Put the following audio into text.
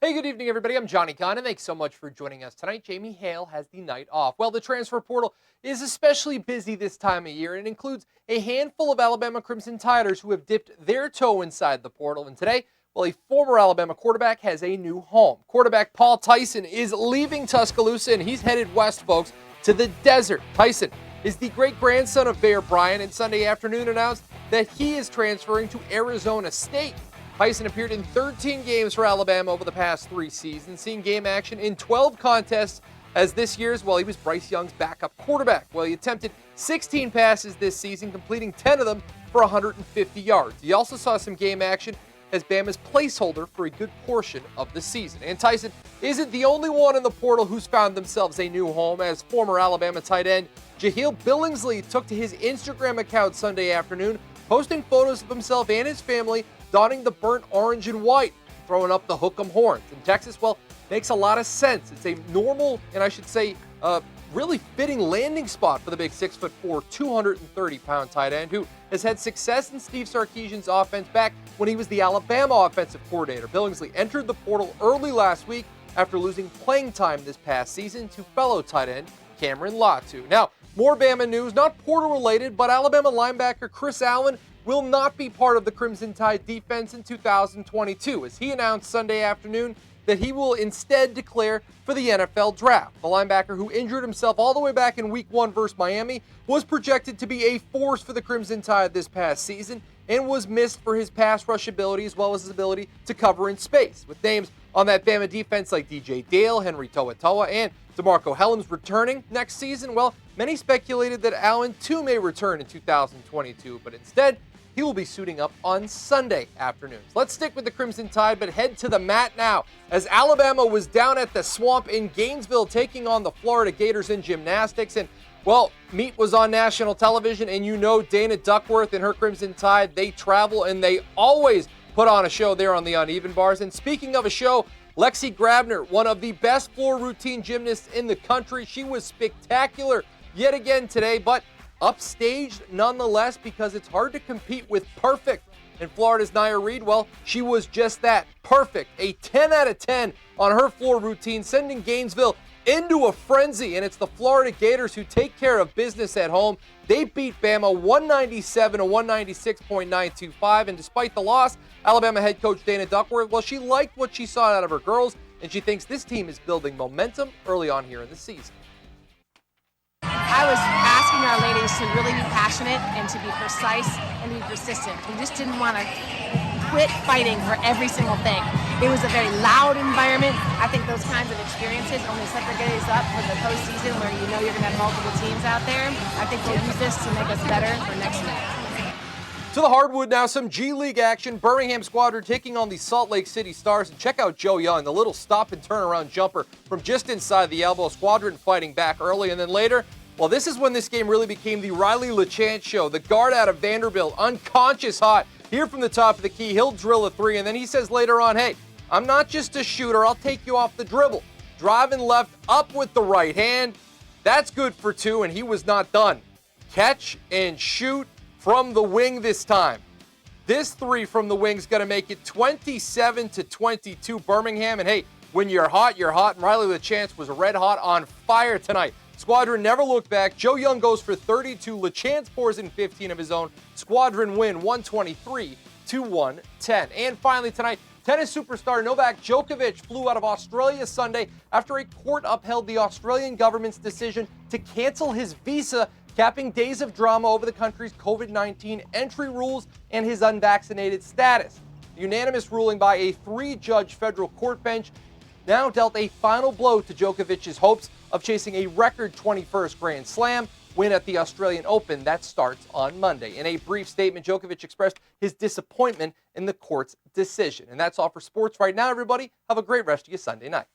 Hey, good evening, everybody. I'm Johnny Congdon, and thanks so much for joining us tonight. Jamie Hale has the night off. Well, the transfer portal is especially busy this time of year and includes a handful of Alabama Crimson Tiders who have dipped their toe inside the portal. And today, well, a former Alabama quarterback has a new home. Quarterback Paul Tyson is leaving Tuscaloosa, and he's headed west, folks, to the desert. Tyson is the great-grandson of Bear Bryant, and Sunday afternoon announced that he is transferring to Arizona State. Tyson appeared in 13 games for Alabama over the past 3 seasons, seeing game action in 12 contests as this year's, well, he was Bryce Young's backup quarterback. Well, he attempted 16 passes this season, completing 10 of them for 150 yards. He also saw some game action as Bama's placeholder for a good portion of the season. And Tyson isn't the only one in the portal who's found themselves a new home, as former Alabama tight end Jahleel Billingsley took to his Instagram account Sunday afternoon, posting photos of himself and his family donning the burnt orange and white, throwing up the hook'em horns. In Texas, well, makes a lot of sense. It's a normal, and I should say, really fitting landing spot for the big 6'4", 230-pound tight end who has had success in Steve Sarkisian's offense back when he was the Alabama offensive coordinator. Billingsley entered the portal early last week after losing playing time this past season to fellow tight end Cameron Latu. Now, more Bama news, not portal related, but Alabama linebacker Chris Allen will not be part of the Crimson Tide defense in 2022, as he announced Sunday afternoon that he will instead declare for the NFL draft. The linebacker, who injured himself all the way back in Week 1 versus Miami, was projected to be a force for the Crimson Tide this past season and was missed for his pass rush ability as well as his ability to cover in space. With names on that Bama defense like DJ Dale, Henry To'oTo'o, and DeMarco Hellams returning next season, well, many speculated that Allen too may return in 2022, but instead, he will be suiting up on Sunday afternoons. Let's stick with the Crimson Tide, but head to the mat now, as Alabama was down at the Swamp in Gainesville taking on the Florida Gators in gymnastics. And, well, meet was on national television, and you know Dana Duckworth and her Crimson Tide, they travel, and they always put on a show there on the uneven bars. And speaking of a show, Lexi Grabner, one of the best floor routine gymnasts in the country, she was spectacular yet again today, but upstaged nonetheless, because it's hard to compete with perfect. And Florida's Nia Reed, well, she was just that, perfect. A 10 out of 10 on her floor routine, sending Gainesville into a frenzy. And it's the Florida Gators who take care of business at home. They beat Bama 197 to 196.925. And despite the loss, Alabama head coach Dana Duckworth, well, she liked what she saw out of her girls, and she thinks this team is building momentum early on here in the season. I was asking our ladies to really be passionate and to be precise and to be persistent. We just didn't want to quit fighting for every single thing. It was a very loud environment. I think those kinds of experiences only set the guys up for the postseason, where you know you're going to have multiple teams out there. I think we'll use this to make us better for next year. To the hardwood now, some G League action. Birmingham Squadron taking on the Salt Lake City Stars. And check out Joe Young, the little stop and turn around jumper from just inside the elbow. Squadron fighting back early, and then later, well, this is when this game really became the Riley LeChance show. The guard out of Vanderbilt, unconscious hot, here from the top of the key. He'll drill a three, and then he says later on, hey, I'm not just a shooter. I'll take you off the dribble. Driving left, up with the right hand. That's good for two, and he was not done. Catch and shoot from the wing this time. This three from the wing's going to make it 27 to 22 Birmingham. And hey, when you're hot, you're hot. And Riley LeChance was red hot, on fire tonight. Squadron never looked back. Joe Young goes for 32. LeChance pours in 15 of his own. Squadron win 123 to 110. And finally tonight, tennis superstar Novak Djokovic flew out of Australia Sunday after a court upheld the Australian government's decision to cancel his visa, capping days of drama over the country's COVID-19 entry rules and his unvaccinated status. The unanimous ruling by a 3-judge federal court bench now dealt a final blow to Djokovic's hopes of chasing a record 21st Grand Slam win at the Australian Open that starts on Monday. In a brief statement, Djokovic expressed his disappointment in the court's decision. And that's all for sports right now, everybody. Have a great rest of your Sunday night.